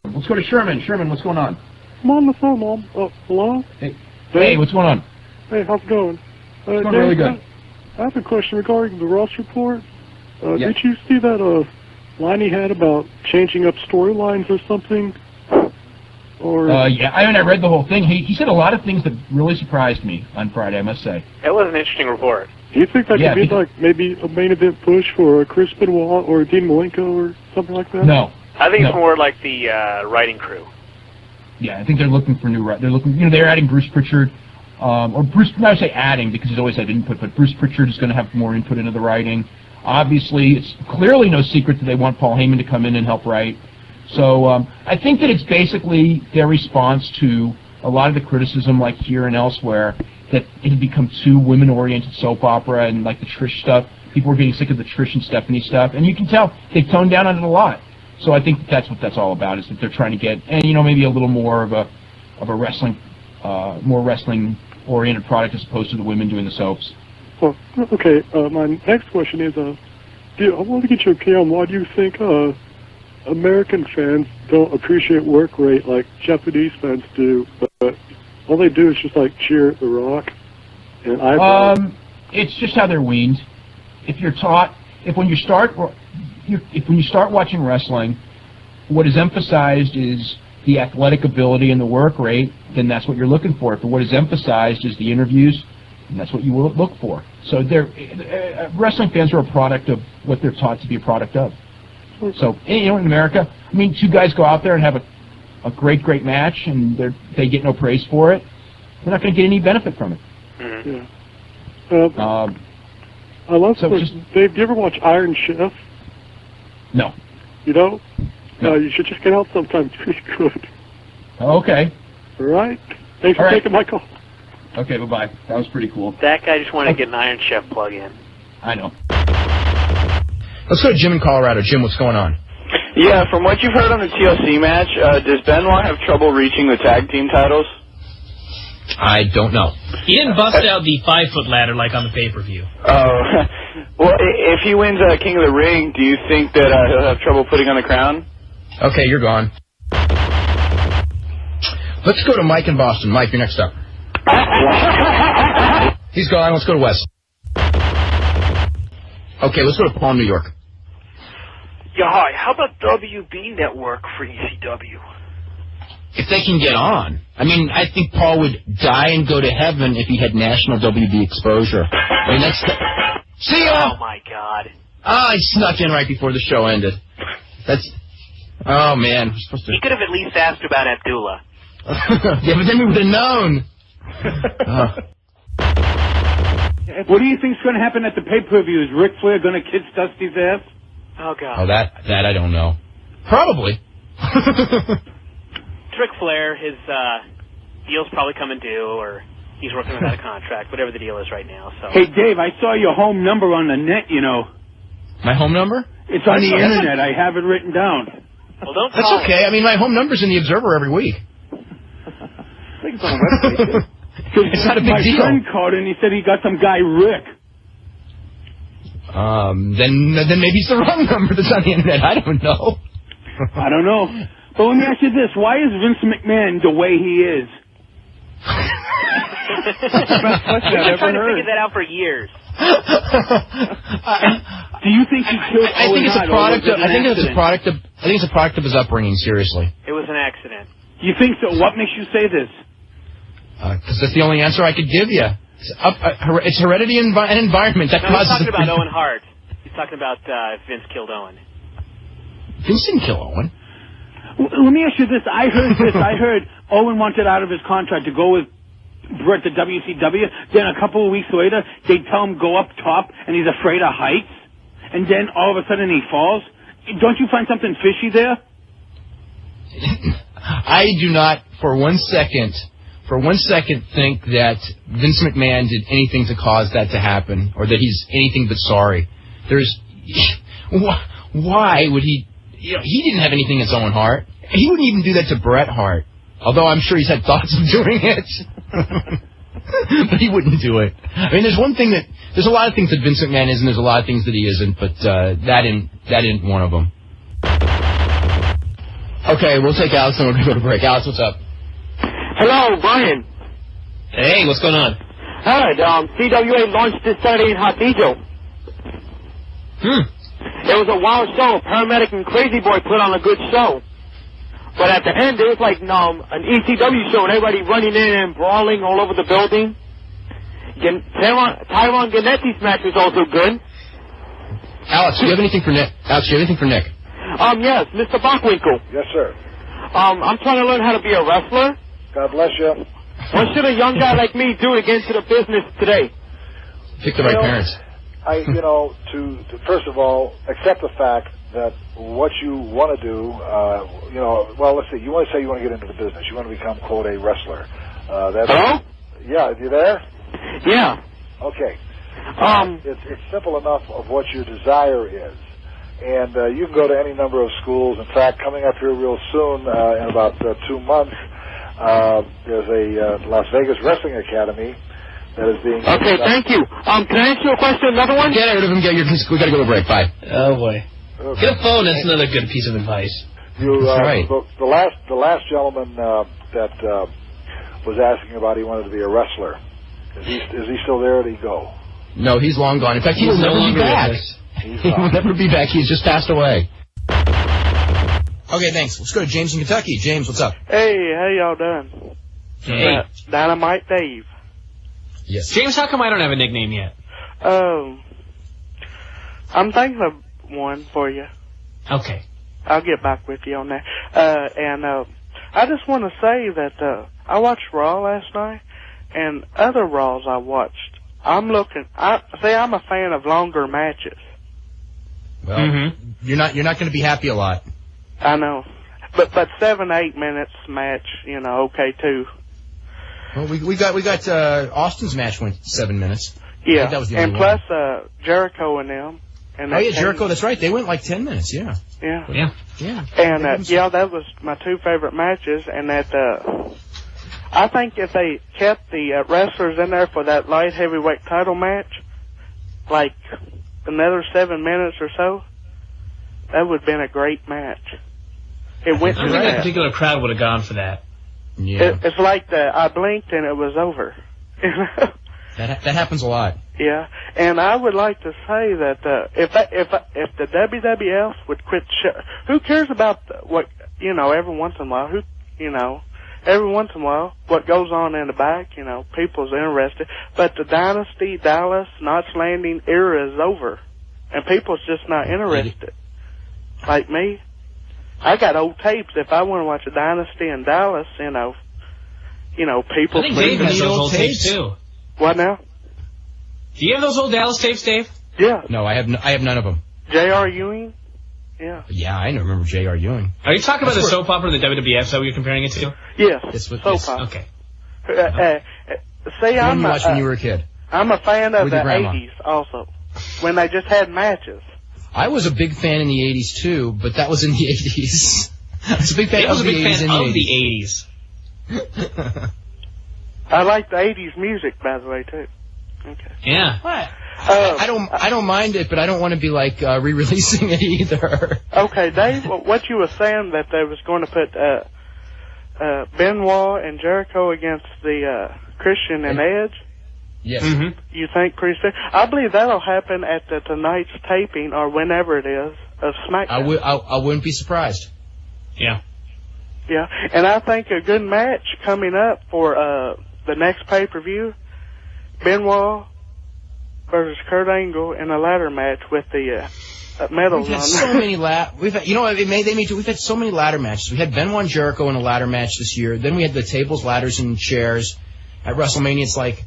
Let's go to Sherman. Sherman, what's going on? I'm on the phone, Mom. Hello? Hey, what's going on? Hey, how's it going? It's going really good. I have a question regarding the Ross report. Yeah. Did you see that line he had about changing up storylines or something? Yeah, I read the whole thing. He said a lot of things that really surprised me on Friday, I must say. It was an interesting report. Do you think that could be like maybe a main event push for Chris Benoit or Dean Malenko or something like that? No. I think it's more like the writing crew. Yeah, I think they're looking for new. They're looking. They're adding Bruce Pritchard, or Bruce. I would say adding because he's always had input, but Bruce Pritchard is going to have more input into the writing. Obviously, it's clearly no secret that they want Paul Heyman to come in and help write. So I think that it's basically their response to a lot of the criticism, like here and elsewhere, that it had become too women-oriented soap opera and like the Trish stuff. People were getting sick of the Trish and Stephanie stuff, and you can tell they've toned down on it a lot. So I think that's what that's all about, is that they're trying to get, and maybe a little more of a wrestling, more wrestling-oriented product as opposed to the women doing the soaps. Well, okay. My next question is, I want to get your opinion on why do you think American fans don't appreciate work rate like Japanese fans do, but all they do is just like cheer The Rock. And it's just how they're weaned. If you're taught, when you start watching wrestling, what is emphasized is the athletic ability and the work rate, then that's what you're looking for. If what is emphasized is the interviews, and that's what you will look for. So wrestling fans are a product of what they're taught to be a product of. So, in America, two guys go out there and have a great match, and they get no praise for it. They're not going to get any benefit from it. Mm-hmm. Yeah. I love Dave, do you ever watch Iron Chef? No. You don't? No, you should just get out sometime. It's pretty good. Okay. All right. Thanks for taking my call. Okay, bye-bye. That was pretty cool. That guy just wanted to get an Iron Chef plug in. I know. Let's go to Jim in Colorado. Jim, what's going on? Yeah, from what you've heard on the TLC match, does Benoit have trouble reaching the tag team titles? I don't know. He didn't bust out the 5-foot ladder like on the pay-per-view. Oh, well, if he wins King of the Ring, do you think that he'll have trouble putting on the crown? Okay, you're gone. Let's go to Mike in Boston. Mike, you're next up. He's gone. Let's go to Wes. Okay, let's go to Paul, New York. Yeah, hi. How about WB Network for ECW? If they can get on. I think Paul would die and go to heaven if he had national WB exposure. See ya! Oh, my God. He snuck in right before the show ended. Oh, man. We're supposed to... He could have at least asked about Abdullah. Yeah, but then we would have known. What do you think's going to happen at the pay-per-view? Is Ric Flair going to kiss Dusty's ass? Oh, God. Oh, that I don't know. Probably. Ric Flair, his deal's probably coming due, or he's working without a contract, whatever the deal is right now. So. Hey, Dave, I saw your home number on the net, you know. My home number? It's on the internet. I have it written down. Well, don't That's call okay. I mean, my home number's in the Observer every week. I think it's on the website. It's not a big deal. My friend called and he said he got some guy, Rick. Then maybe it's the wrong number that's on the internet. I don't know. I don't know. But let me ask you this. Why is Vince McMahon the way he is? I've been trying to figure that out for years. Do you think he killed I think it's a product of, I think it's a product of his upbringing, seriously. It was an accident. You think so? What makes you say this? Because that's the only answer I could give you. It's heredity and environment that causes. He's talking about Owen Hart. He's talking about Vince killed Owen. Vince didn't kill Owen. Let me ask you this. I heard this. I heard Owen wanted out of his contract to go with Brett to WCW. Then a couple of weeks later, they tell him go up top, and he's afraid of heights. And then all of a sudden he falls. Don't you find something fishy there? I do not, for one second, think that Vince McMahon did anything to cause that to happen, or that he's anything but sorry. Why would he? You know, he didn't have anything against Owen Hart. He wouldn't even do that to Bret Hart, although I'm sure he's had thoughts of doing it. But he wouldn't do it. I mean, there's a lot of things that Vince McMahon is, and there's a lot of things that he isn't, but that isn't one of them. Okay, we'll take Alex and we're going to go to break. Alex, what's up? Hello, Brian. Hey, what's going on? Alright, CWA launched this Saturday in Hot Diesel. It was a wild show. Paramedic and Crazy Boy put on a good show. But at the end, it was like an ECW show, and everybody running in and brawling all over the building. Tyron Ganetti's match was also good. Alex, do you have anything for Nick? Yes, Mr. Bockwinkel. Yes, sir. I'm trying to learn how to be a wrestler. God bless you. What should a young guy like me do to get into the business today? Pick the right parents. To first of all, accept the fact that what you want to do, well, let's see, you want to say you want to get into the business. You want to become, quote, a wrestler. Hello? Yeah, you there? Yeah. Okay. It's simple enough of what your desire is. And you can go to any number of schools. In fact, coming up here real soon, in about 2 months, there's a Las Vegas Wrestling Academy that is being... Okay, thank you. Can I ask you a question, another one? Get rid of him. We got to go to break. Bye. Oh, boy. Okay. Get a phone. That's another good piece of advice. That's right. The last gentleman that was asking about he wanted to be a wrestler. Is he still there, or did he go? No, he's long gone. In fact, he will never be back. He will never be back. He's just passed away. Okay, thanks. Let's go to James in Kentucky. James, what's up? Hey, how y'all doing? Hey. Dynamite Dave. Yes. James, how come I don't have a nickname yet? I'm thinking of one for you. Okay. I'll get back with you on that. I just want to say that I watched Raw last night, and other Raws I watched, I'm a fan of longer matches. Well, you're not going to be happy a lot. I know, but 7-8 minutes match, okay too. Well, we got Austin's match went 7 minutes. Yeah, that was the and only plus one. Jericho and them. And Jericho. That's right. They went like 10 minutes. Yeah. Yeah. Yeah. And that was my two favorite matches, and that I think if they kept the wrestlers in there for that light heavyweight title match, like another 7 minutes or so, that would have been a great match. It went. I don't think that particular crowd would have gone for that. Yeah. It's like I blinked and it was over. That happens a lot. Yeah, and I would like to say that if the WWF would quit, who cares about what every once in a while? Every once in a while, what goes on in the back? People's interested, but the Dynasty, Dallas, Knots Landing era is over, and people's just not interested. Like me, I got old tapes. If I want to watch a Dynasty in Dallas, people. I think Dave has those old tapes too. What now? Do you have those old Dallas tapes, Dave? Yeah. No, I have none of them. J.R. Ewing? Yeah. Yeah, I don't remember J.R. Ewing. Are you talking about the soap opera, the WWF, is that what you're comparing it to? Yes, soap opera. Okay. See, I'm you watched when you were a kid. I'm a fan of With the your grandma. 80s also, when they just had matches. I was a big fan in the 80s, too, but that was in the 80s. I was a big fan of the 80s in the 80s. I like the 80s music, by the way, too. Okay. Yeah. I don't mind it, but I don't want to be like re-releasing it either. Okay, Dave, what you were saying that they was going to put Benoit and Jericho against the Christian and Edge? Yes. Mm-hmm. You think pretty soon? I believe that'll happen at tonight's taping or whenever it is of SmackDown. I wouldn't be surprised. Yeah. Yeah, and I think a good match coming up for the next pay-per-view, Benoit versus Kurt Angle in a ladder match with the medals We've on. had so many we've had so many ladder matches. We had Benoit and Jericho in a ladder match this year. Then we had the tables, ladders, and chairs at WrestleMania. It's like,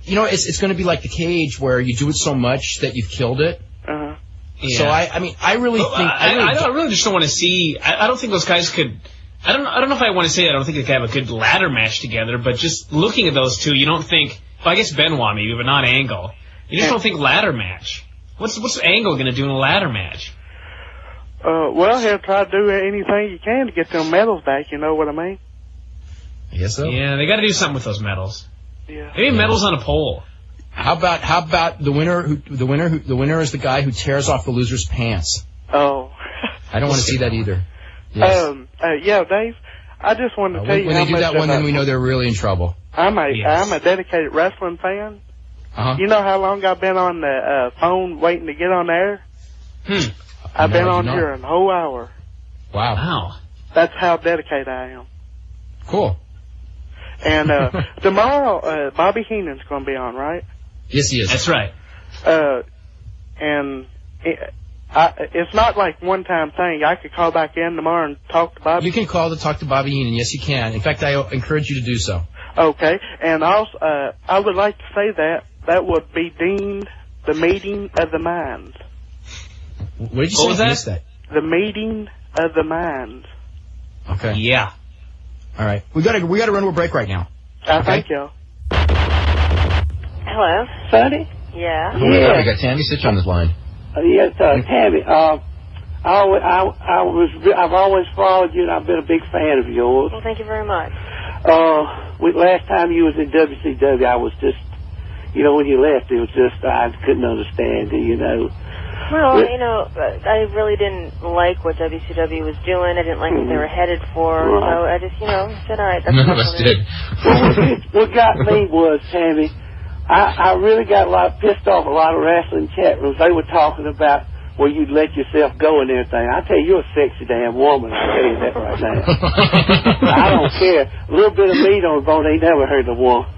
it's going to be like the cage where you do it so much that you've killed it. Uh-huh. Yeah. So I really think I really just don't want to see. I don't think those guys could. I don't know if I want to say I don't think they could have a good ladder match together. But just looking at those two, you don't think. Well, I guess Benoit maybe, but not Angle. You just don't think ladder match. What's Angle going to do in a ladder match? Well, he'll try to do anything he can to get them medals back. You know what I mean? I guess so. Yeah, they got to do something with those medals. Yeah. Maybe medals on a pole. How about the winner? The winner is the guy who tears off the loser's pants. Oh. I don't want to see that either. Yes. Yeah, Dave. I just wanted to tell you when how they do much that one, then we know they're really in trouble. I'm a dedicated wrestling fan. Uh-huh. You know how long I've been on the phone waiting to get on air? I've been on here a whole hour. Wow. That's how dedicated I am. Cool. And tomorrow, Bobby Heenan's going to be on, right? Yes, he is. That's right. And it's not like one-time thing. I could call back in tomorrow and talk to Bobby. You can call to talk to Bobby Heenan. Yes, you can. In fact, I encourage you to do so. Okay. And also, I would like to say that would be deemed the meeting of the minds. What did you say? Was that? The meeting of the minds. Okay. Yeah. All right. We gotta run to a break right now. Thank you. Hello. Sonny? Yeah. We got Tammy Sitch on this line. Yes, Tammy. I've always followed you, and I've been a big fan of yours. Well, thank you very much. Last time you was in WCW, I was just, when you left, it was just, I couldn't understand it, Well, I really didn't like what WCW was doing. I didn't like what they were headed for. Right. So I just, said, all right, that's None of us did. What got me was, Tammy, I really got pissed off a lot of wrestling chat rooms. They were talking about where you'd let yourself go and everything. I tell you, you're a sexy damn woman. I tell you that right now. I don't care. A little bit of meat on the bone ain't never hurt a woman.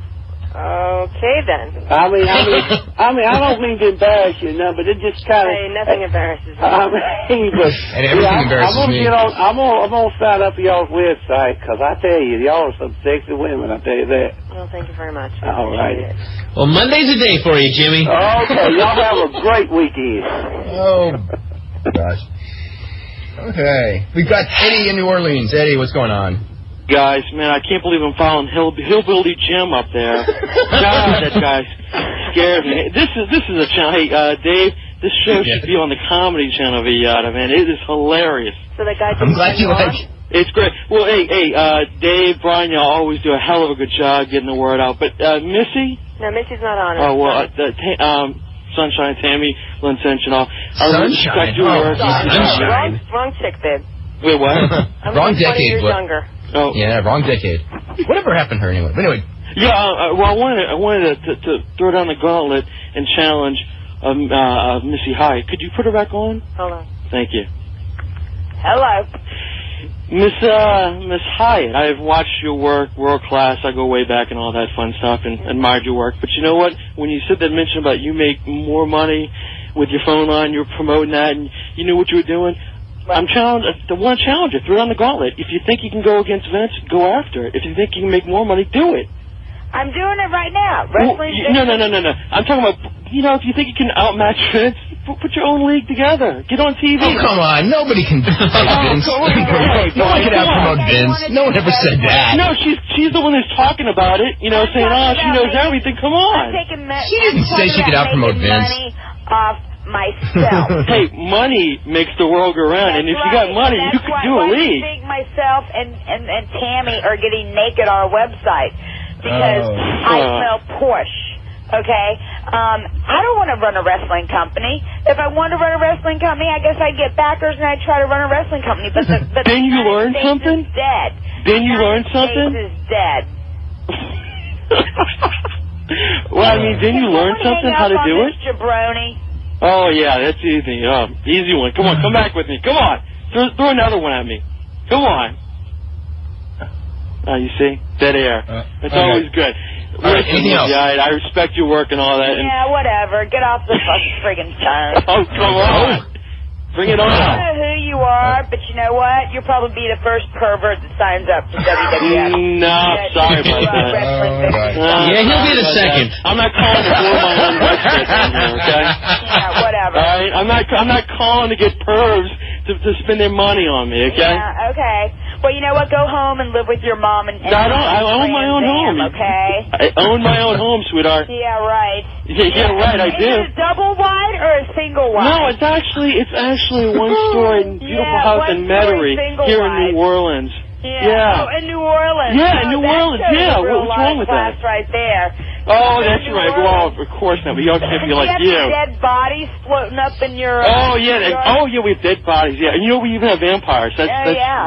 Okay, then. I mean, I don't mean to embarrass you, but it just kind of. Hey, nothing embarrasses me. But and everything embarrasses me. I'm gonna sign up for y'all's website because I tell you, y'all are some sexy women. I tell you that. Well, thank you very much. All right. Well, Monday's a day for you, Jimmy. Okay, y'all have a great weekend. Oh, gosh. Okay. We've got Eddie in New Orleans. Eddie, what's going on? Guys, man, I can't believe I'm following Hillbilly Jim up there. God, that guy scared me. This is a channel. Hey, Dave, this show should be on the Comedy Channel of Eyada, man. It is hilarious. So that guy. I'm glad you like it. It's great. Well, hey, Dave, Brian, y'all always do a hell of a good job getting the word out. But Missy? No, Missy's not on it. Oh well, Sunshine, Tammy, Lynn Cinch, and all. Sunshine. Sunshine. Wrong chick, babe. Wait, what? I'm wrong 20 decade. years younger. Oh. Yeah, wrong decade. Whatever happened to her anyway? But anyway. Yeah, well, I wanted to throw down the gauntlet and challenge Missy Hyatt. Could you put her back on? Hold on. Thank you. Hello. Miss Hyatt, I've watched your work, world class. I go way back and all that fun stuff and admired your work. But you know what? When you said that mention about you make more money with your phone line, you were promoting that, and you knew what you were doing. I'm the one challenger. Throw down the gauntlet. If you think you can go against Vince, go after it. If you think you can make more money, do it. I'm doing it right now. Wrestling. No. I'm talking about, if you think you can outmatch Vince, put your own league together. Get on TV. Oh, come on. Nobody can fight Vince. No one can out-promote Vince. No one ever said that. No, she's the one who's talking about it, saying, she knows everything. Come on. She didn't say she could out-promote Vince. Money off myself. Hey, money makes the world go round, and if you got money, you could do a league. I think myself and Tammy are getting naked on our website because I smell Porsche. Okay? I don't want to run a wrestling company. If I want to run a wrestling company, I guess I'd get backers and I'd try to run a wrestling company. But then you learn something? Is dead. Then you learn something? Is dead. Well, didn't you learn something how to do it? Jabroni. Oh, yeah, that's easy. Easy one. Come on, come back with me. Come on. Throw another one at me. Come on. You see? Dead air. It's always good. All right, anything else? Yeah, I respect your work and all that. Yeah, whatever. Get off the fucking friggin' phone. Oh, come on. Bring it on. I don't know who you are, but you know what? You'll probably be the first pervert that signs up to WWF. No, sorry about that. Yeah, he'll be the second. I'm not calling to blow my own website down here, okay? Yeah, whatever. All right? I'm not calling to get pervs to spend their money on me, okay? Yeah, okay. Well, you know what? Go home and live with your mom and No, I don't. I own my own home. Okay? I own my own home, sweetheart. Yeah, right. Yeah, right, I do. Is it a double wide or a single wide? No, it's actually a one-story beautiful house in Metairie here in New Orleans. Yeah. Oh, in New Orleans. Yeah, in New Orleans. Yeah, what's wrong with that? Right there. Oh, that's right. Well, of course not. But you don't have to be like you. Dead bodies floating up in your. Oh yeah. We have dead bodies. Yeah, and we even have vampires. That's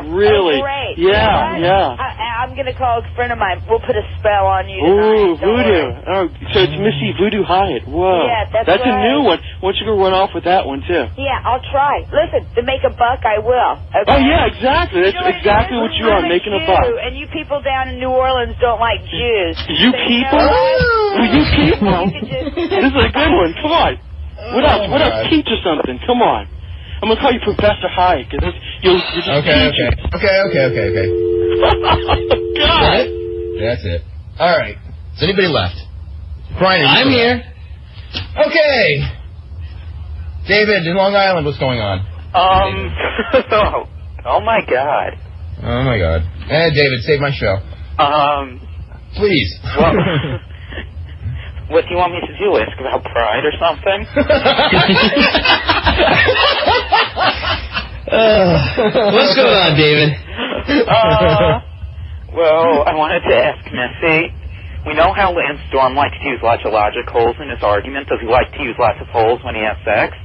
really. Great. Yeah. I'm gonna call a friend of mine. We'll put a spell on you tonight. Ooh, voodoo. Oh, so it's Missy Voodoo Hyatt. Whoa. Yeah, that's a right. new one. Why don't you go run off with that one too? Yeah, I'll try. Listen, to make a buck, I will. Okay? Oh yeah, exactly. That's exactly what you are, making a buck. And you people down in New Orleans don't like Jews. You people? Well, you people? This is a good one. Come on. What else? What else? Teach us something. Come on. I'm going to call you Professor Hyatt. You're just Okay. God. That's it. All right. Is anybody left? Brian, I'm here. Okay. David, in Long Island, what's going on? Oh my God. Oh my God. David, save my show. Please. Well, what do you want me to do? Ask about pride or something? What's going on, David? Well, I wanted to ask Missy. We know how Lance Storm likes to use lots of logic holes in his argument. Does he like to use lots of holes when he has sex?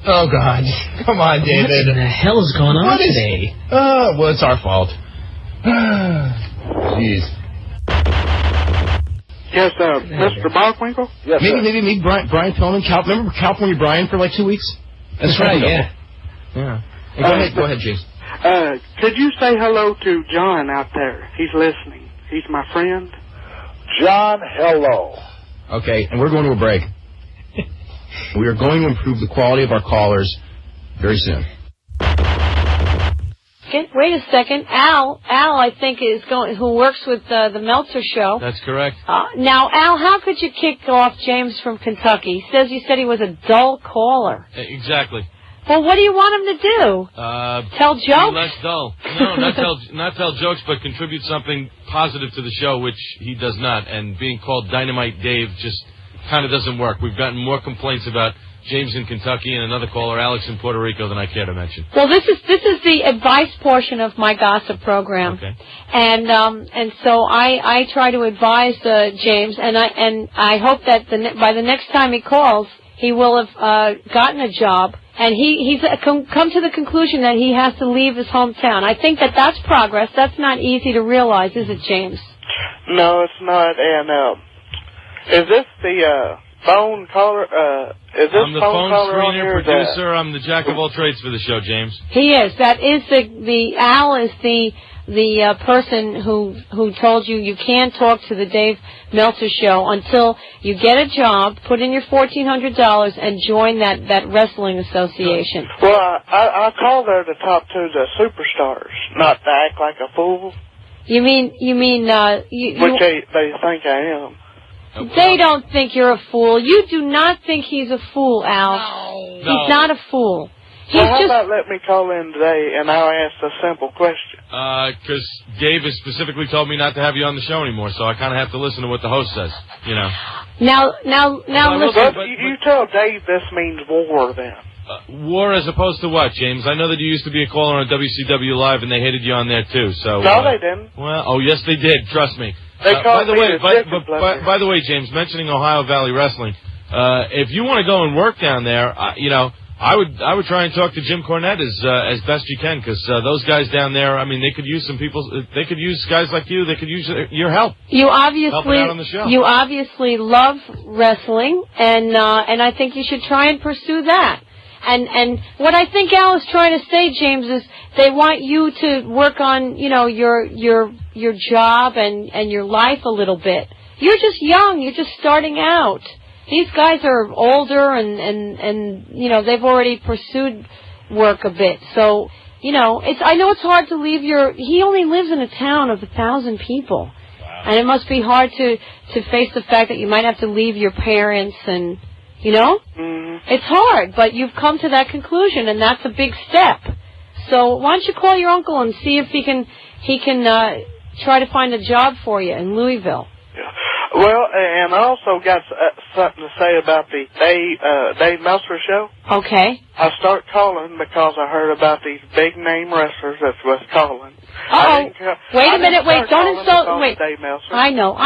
Oh, God. Come on, David. What the hell is going on today? Well, it's our fault. Jeez. Yes, Mr. Bockwinkel? Yes, maybe Brian Pillman. Remember California Brian for like 2 weeks? That's right, yeah. Go ahead, James. Could you say hello to John out there? He's listening. He's my friend. John, hello. Okay, and we're going to a break. We are going to improve the quality of our callers very soon. Wait a second. Al, I think who works with the Meltzer show. That's correct. Now, Al, how could you kick off James from Kentucky? He says you said he was a dull caller. Exactly. Well, what do you want him to do? Tell jokes? Be less dull. No, not tell jokes, but contribute something positive to the show, which he does not. And being called Dynamite Dave just kind of doesn't work. We've gotten more complaints about James in Kentucky and another caller, Alex in Puerto Rico, than I care to mention. Well, this is the advice portion of my gossip program, okay. And so I try to advise James, and I hope that by the next time he calls, he will have gotten a job, and he's come to the conclusion that he has to leave his hometown. I think that's progress. That's not easy to realize, is it, James? No, it's not. And is this the phone caller? I'm the phone screener, producer. I'm the jack of all trades for the show, James. He is. That is Al is the person who told you can't talk to the Dave Meltzer show until you get a job, put in your $1,400, and join that wrestling association. Well, I called there to talk to the superstars, not to act like a fool. You mean Which they think I am. They don't think you're a fool. You do not think he's a fool, Al. No. He's not a fool. Well, how about let me call in today and I'll ask a simple question? Because Dave has specifically told me not to have you on the show anymore, so I kind of have to listen to what the host says, you know. Now, listen. But you tell Dave this means war then. War as opposed to what, James? I know that you used to be a caller on WCW Live and they hated you on there too. So no, they didn't. Well, oh yes, they did. Trust me. They called me by the way, James, mentioning Ohio Valley Wrestling, if you want to go and work down there, you know, I would try and talk to Jim Cornette as best you can, because those guys down there, I mean, they could use some people. They could use guys like you. They could use your help. You helping out on the show. obviously love wrestling, and I think you should try and pursue that. And what I think Al is trying to say, James, is they want you to work on, you know, your job and your life a little bit. You're just young. You're just starting out. These guys are older and you know, they've already pursued work a bit. So, you know, I know it's hard to leave he only lives in a town of 1,000 people. Wow. And it must be hard to face the fact that you might have to leave your parents and, you know? Mm-hmm. It's hard, but you've come to that conclusion, and that's a big step. So why don't you call your uncle and see if he can try to find a job for you in Louisville. Yeah. Well, and I also got something to say about the Dave Meltzer show. Okay. I start calling because I heard about these big name wrestlers that was calling. Uh-oh. Wait a minute. Wait. Don't insult. Wait. Dave Meltzer. I know.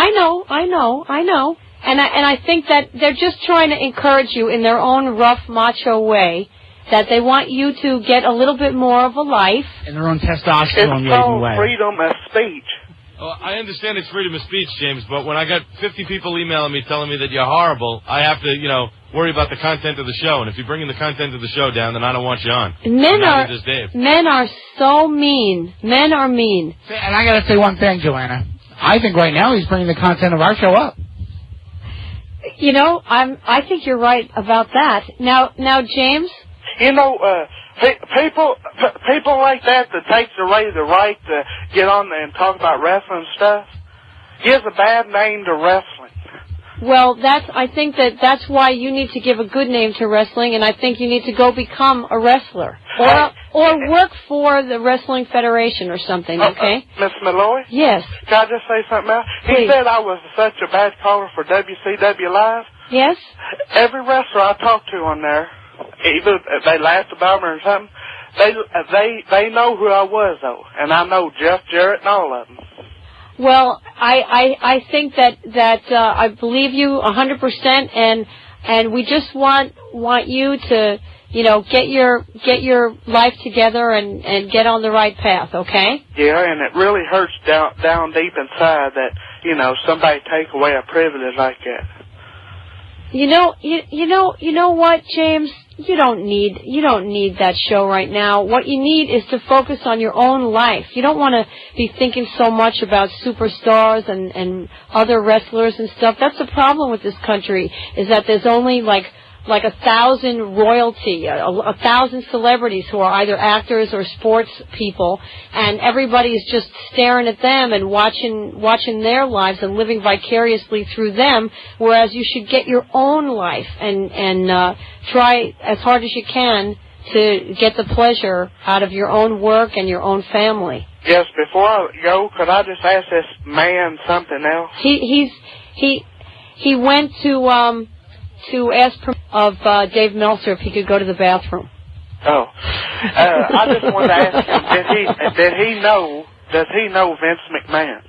And I think that they're just trying to encourage you in their own rough, macho way, that they want you to get a little bit more of a life. And their own testosterone it's called freedom of speech. Oh, I understand it's freedom of speech, James, but when I got 50 people emailing me telling me that you're horrible, I have to, you know, worry about the content of the show. And if you're bringing the content of the show down, then I don't want you on. Men are so mean. Men are mean. And I got to say one thing, Joanna. I think right now he's bringing the content of our show up. You know, I think you're right about that. Now, James. You know, people like that takes away the right to get on there and talk about wrestling stuff gives a bad name to wrestling. Well, I think that's why you need to give a good name to wrestling, and I think you need to go become a wrestler or work for the Wrestling Federation or something. Okay, Miss Malloy. Yes. Can I just say something else? Please. He said I was such a bad caller for WCW Live. Yes. Every wrestler I talked to on there, either they laughed about me or something, they know who I was though, and I know Jeff Jarrett and all of them. Well, I think that I believe you 100%, and we just want you to, you know, get your life together and get on the right path, okay? Yeah, and it really hurts down deep inside that, you know, somebody take away a privilege like that. You know what, James? You don't need that show right now. What you need is to focus on your own life. You don't want to be thinking so much about superstars and other wrestlers and stuff. That's the problem with this country, is that there's only like 1,000 royalty, 1,000 celebrities who are either actors or sports people, and everybody's just staring at them and watching their lives and living vicariously through them, whereas you should get your own life and try as hard as you can to get the pleasure out of your own work and your own family. Yes, before I go, could I just ask this man something else? He went to ask of Dave Meltzer if he could go to the bathroom. Oh, I just wanted to ask him: Does he know Vince McMahon?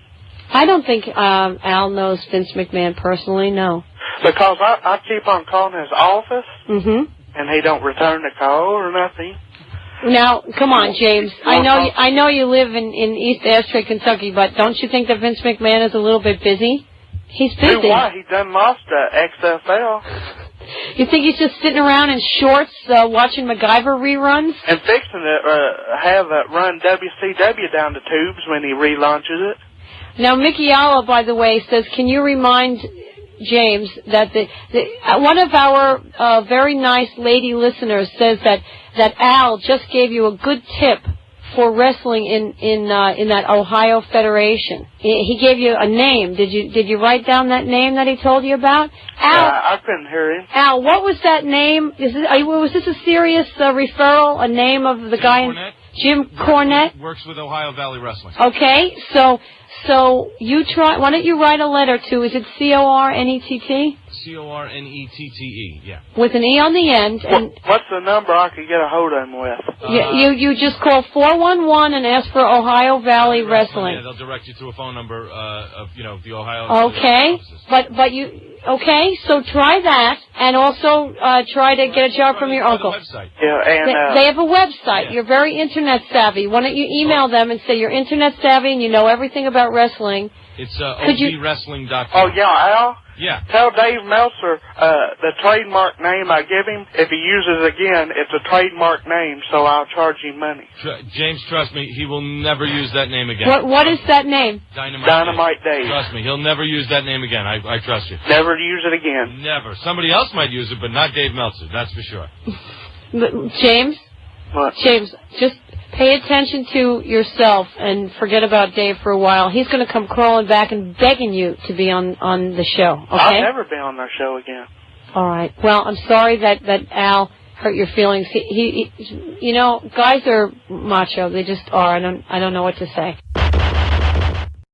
I don't think Al knows Vince McMahon personally. No. Because I keep on calling his office, and he don't return the call or nothing. Now, come on, James. I know you live in East Ashtray, Kentucky, but don't you think that Vince McMahon is a little bit busy? He's busy. Why? He done lost XFL. You think he's just sitting around in shorts watching MacGyver reruns? And fixing to have run WCW down the tubes when he relaunches it. Now, Mickey Eyada, by the way, says, can you remind James that one of our very nice lady listeners says that Al just gave you a good tip for wrestling in that Ohio Federation. He gave you a name. Did you write down that name that he told you about? Al, I couldn't hear him. Al, what was that name? Was this a serious referral? A name of the guy? Jim Cornette works with Ohio Valley Wrestling. Okay, so you try. Why don't you write a letter to? Is it Cornett? Cornette, yeah. With an E on the end. And what's the number I could get a hold of him with? You just call 411 and ask for Ohio Valley Wrestling. Yeah, they'll direct you to a phone number of the Ohio. Okay, but you so try that, and also try to get a job from your uncle. Yeah, and they have a website. Yeah. You're very internet savvy. Why don't you email them and say you're internet savvy and you know everything about wrestling? It's OGWrestling.com. Oh yeah, Al. Yeah. Tell Dave Meltzer the trademark name I give him. If he uses it again, it's a trademark name, so I'll charge him money. James, trust me, he will never use that name again. What is that name? Dynamite Dave. Trust me, he'll never use that name again. I trust you. Never use it again. Never. Somebody else might use it, but not Dave Meltzer. That's for sure. James? What? James, just pay attention to yourself and forget about Dave for a while. He's going to come crawling back and begging you to be on the show, okay? I'll never be on their show again. All right. Well, I'm sorry that Al hurt your feelings. He guys are macho. They just are. I don't know what to say.